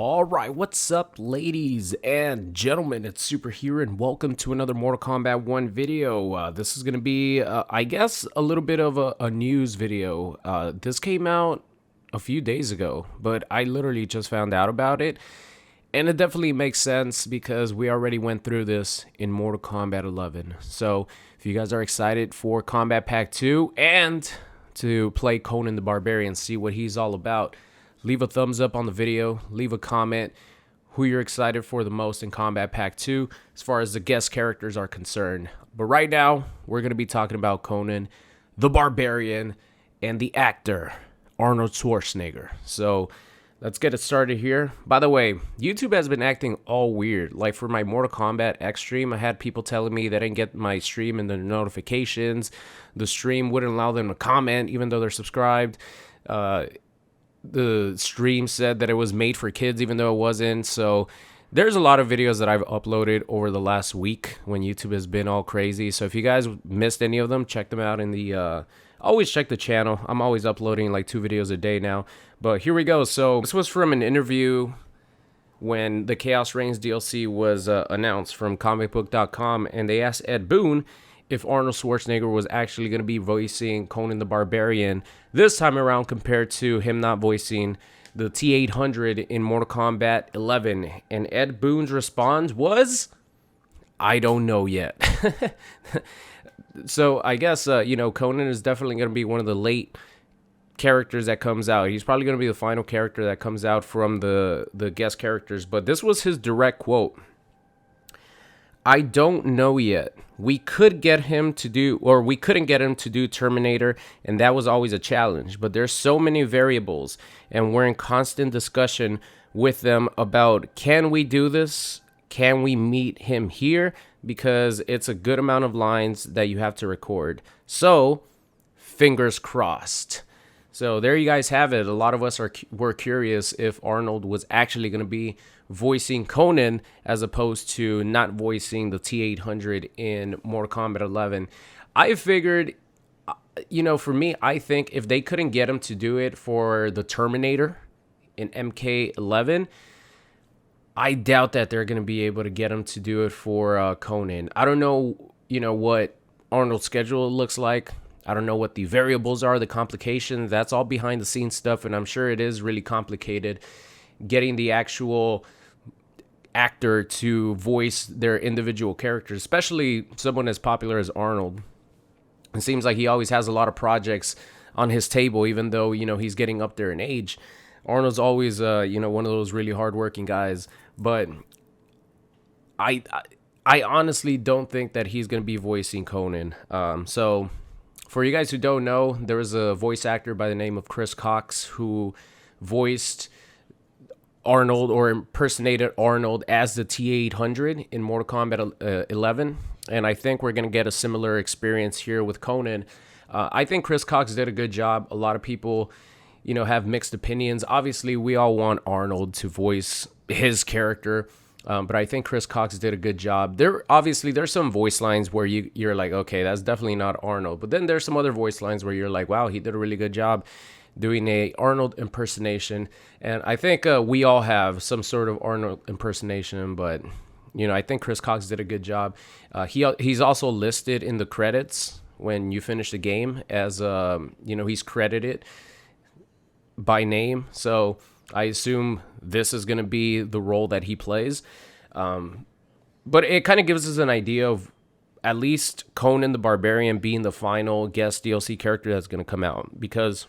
All right, what's up, ladies and gentlemen? It's Super here, and welcome to another Mortal Kombat 1 video. This is going to be, I guess, a little bit of a news video. This came out a few days ago, but I literally just found out about it. And it definitely makes sense because we already went through this in Mortal Kombat 11. So if you guys are excited for Kombat Pack 2 and to play Conan the Barbarian, see what he's all about, leave a thumbs up on the video, leave a comment who you're excited for the most in Kombat Pack 2 as far as the guest characters are concerned. But right now, we're going to be talking about Conan the Barbarian and the actor Arnold Schwarzenegger. So let's get it started here. By the way, YouTube has been acting all weird. Like for my Mortal Kombat X stream, I had people telling me they didn't get my stream in the notifications. The stream wouldn't allow them to comment even though they're subscribed. The stream said that it was made for kids even though it wasn't. So there's a lot of videos that I've uploaded over the last week when YouTube has been all crazy. So if you guys missed any of them, check them out in the always check the channel. I'm always uploading like 2 videos a day now. But here we go. So this was from an interview when the Chaos Reigns DLC was announced from comicbook.com, and they asked Ed Boon if Arnold Schwarzenegger was actually going to be voicing Conan the Barbarian this time around compared to him not voicing the T-800 in Mortal Kombat 11. And Ed Boon's response was, I don't know yet. So I guess, Conan is definitely going to be one of the late characters that comes out. He's probably going to be the final character that comes out from the guest characters. But this was his direct quote. I don't know yet. We could get him to do, or we couldn't get him to do Terminator, and that was always a challenge. But there's so many variables, and we're in constant discussion with them about, can we do this? Can we meet him here? Because it's a good amount of lines that you have to record. So, fingers crossed. So there you guys have it. A lot of us were curious if Arnold was actually going to be voicing Conan as opposed to not voicing the T-800 in Mortal Kombat 11. I figured, for me, I think if they couldn't get him to do it for the Terminator in MK11, I doubt that they're going to be able to get him to do it for Conan. I don't know, what Arnold's schedule looks like. I don't know what the variables are, the complications. That's all behind the scenes stuff, and I'm sure it is really complicated getting the actual actor to voice their individual characters, especially someone as popular as Arnold. It seems like he always has a lot of projects on his table, even though, he's getting up there in age. Arnold's always, one of those really hardworking guys, but I honestly don't think that he's going to be voicing Conan. So for you guys who don't know, there was a voice actor by the name of Chris Cox who voiced Arnold or impersonated Arnold as the T-800 in Mortal Kombat 11. And I think we're going to get a similar experience here with Conan. I think Chris Cox did a good job. A lot of people, have mixed opinions. Obviously, we all want Arnold to voice his character. But I think Chris Cox did a good job. There's some voice lines where you're like, okay, that's definitely not Arnold. But then there's some other voice lines where you're like, wow, he did a really good job doing a Arnold impersonation. And I think we all have some sort of Arnold impersonation, but I think Chris Cox did a good job. He's also listed in the credits when you finish the game as he's credited by name. So I assume this is going to be the role that he plays. But it kind of gives us an idea of at least Conan the Barbarian being the final guest DLC character that's going to come out. Because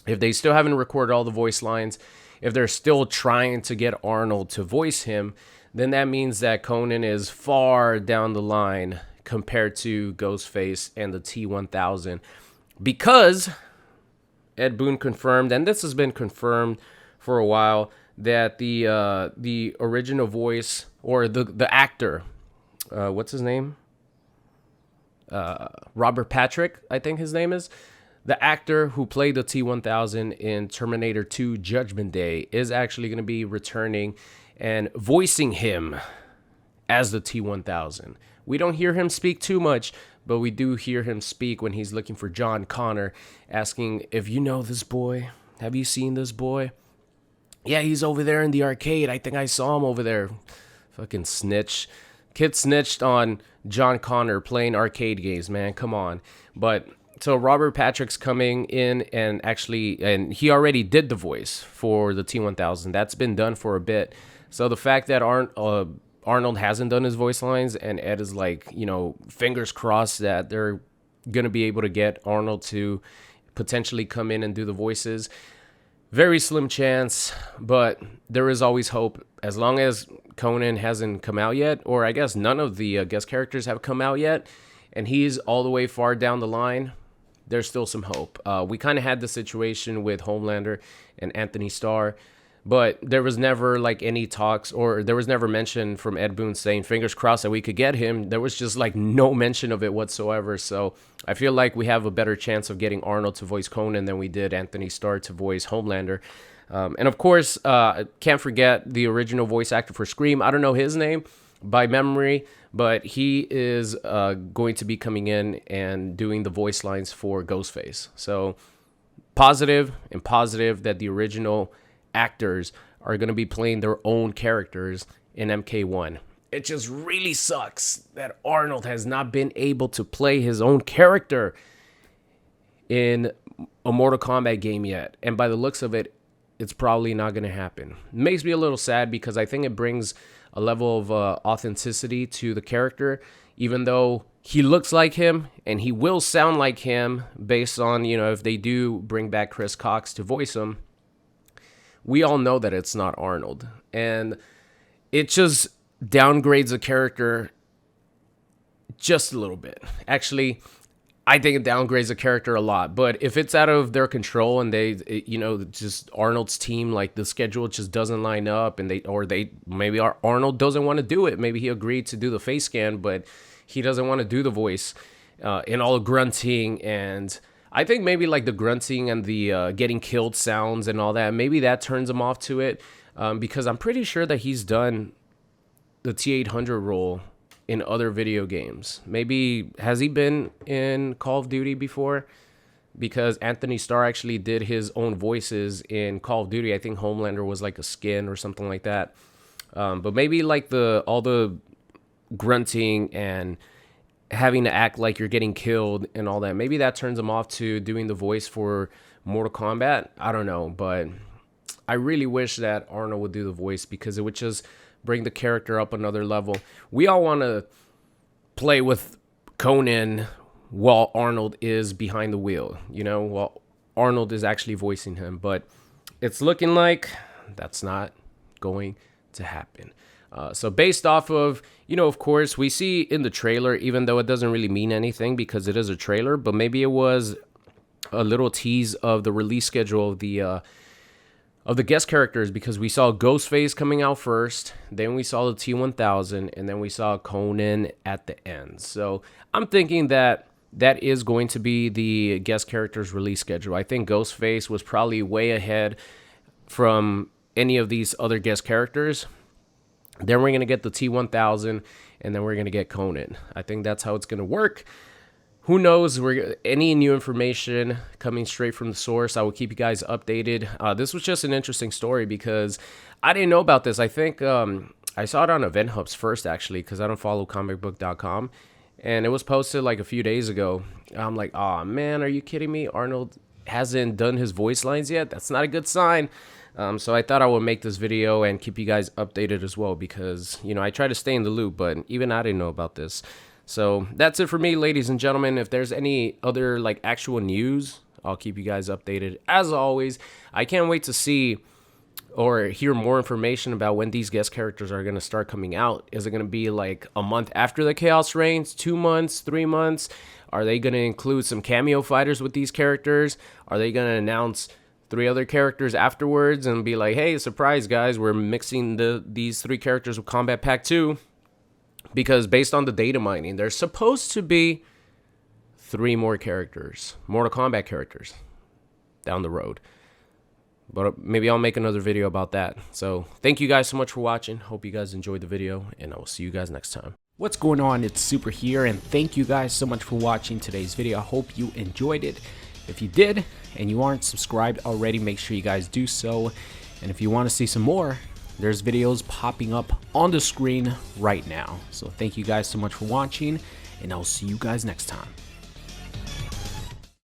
if they still haven't recorded all the voice lines, if they're still trying to get Arnold to voice him, then that means that Conan is far down the line compared to Ghostface and the T-1000. Because Ed Boon confirmed, and this has been confirmed for a while, that the original voice, or the actor, what's his name? Robert Patrick, I think his name is. The actor who played the T-1000 in Terminator 2 Judgment Day is actually going to be returning and voicing him as the T-1000. We don't hear him speak too much, but we do hear him speak when he's looking for John Connor, asking if you know this boy. Have you seen this boy? Yeah, he's over there in the arcade. I think I saw him over there. Fucking snitch. Kid snitched on John Connor playing arcade games, man. Come on. But so Robert Patrick's coming in and he already did the voice for the T-1000. That's been done for a bit. So the fact that Arnold hasn't done his voice lines, and Ed is like, fingers crossed that they're going to be able to get Arnold to potentially come in and do the voices. Very slim chance, but there is always hope. As long as Conan hasn't come out yet, or I guess none of the guest characters have come out yet, and he's all the way far down the line, there's still some hope. We kind of had the situation with Homelander and Anthony Starr, but there was never like any talks, or there was never mention from Ed Boon saying fingers crossed that we could get him. There was just like no mention of it whatsoever. So I feel like we have a better chance of getting Arnold to voice Conan than we did Anthony Starr to voice Homelander. And of course, can't forget the original voice actor for Scream. I don't know his name by memory, but he is going to be coming in and doing the voice lines for Ghostface. So positive that the original actors are going to be playing their own characters in MK1. It just really sucks that Arnold has not been able to play his own character in a Mortal Kombat game yet. And by the looks of it, it's probably not going to happen. It makes me a little sad because I think it brings a level of authenticity to the character, even though he looks like him and he will sound like him based on, if they do bring back Chris Cox to voice him. We all know that it's not Arnold. And it just downgrades the character just a little bit. Actually, I think it downgrades the character a lot. But if it's out of their control and just Arnold's team, like the schedule just doesn't line up, and maybe Arnold doesn't want to do it. Maybe he agreed to do the face scan, but he doesn't want to do the voice and all the grunting. And I think maybe like the grunting and the getting killed sounds and all that, maybe that turns him off to it, because I'm pretty sure that he's done the T-800 role in other video games. Maybe, has he been in Call of Duty before? Because Anthony Starr actually did his own voices in Call of Duty. I think Homelander was like a skin or something like that. But maybe like all the grunting and having to act like you're getting killed and all that, maybe that turns him off to doing the voice for Mortal Kombat. I don't know, but I really wish that Arnold would do the voice, because it would just bring the character up another level. We all want to play with Conan while Arnold is behind the wheel, while Arnold is actually voicing him, but it's looking like that's not going to happen. So based off of, of course, we see in the trailer, even though it doesn't really mean anything because it is a trailer, but maybe it was a little tease of the release schedule of the guest characters, because we saw Ghostface coming out first, then we saw the T-1000, and then we saw Conan at the end. So I'm thinking that is going to be the guest characters release schedule. I think Ghostface was probably way ahead from any of these other guest characters. Then we're going to get the T-1000, and then we're going to get Conan. I think that's how it's going to work. Who knows? Any new information coming straight from the source, I will keep you guys updated. This was just an interesting story because I didn't know about this. I think I saw it on Event Hubs first, actually, because I don't follow comicbook.com. And it was posted like a few days ago. I'm like, oh, man, are you kidding me? Arnold hasn't done his voice lines yet? That's not a good sign. So I thought I would make this video and keep you guys updated as well, because, I try to stay in the loop, but even I didn't know about this. So that's it for me, ladies and gentlemen. If there's any other like actual news, I'll keep you guys updated. As always, I can't wait to see or hear more information about when these guest characters are going to start coming out. Is it going to be like a month after the Chaos Reigns, 2 months, 3 months? Are they going to include some cameo fighters with these characters? Are they going to announce 3 other characters afterwards and be like, hey, surprise guys, we're mixing these 3 characters with Combat Pack 2? Because based on the data mining, there's supposed to be 3 more characters, Mortal Kombat characters, down the road. But maybe I'll make another video about that. So thank you guys so much for watching. Hope you guys enjoyed the video, and I will see you guys next time. What's going on? It's Super here, and thank you guys so much for watching today's video. I hope you enjoyed it. If you did, and you aren't subscribed already, make sure you guys do so. And if you want to see some more, there's videos popping up on the screen right now. So thank you guys so much for watching, and I'll see you guys next time.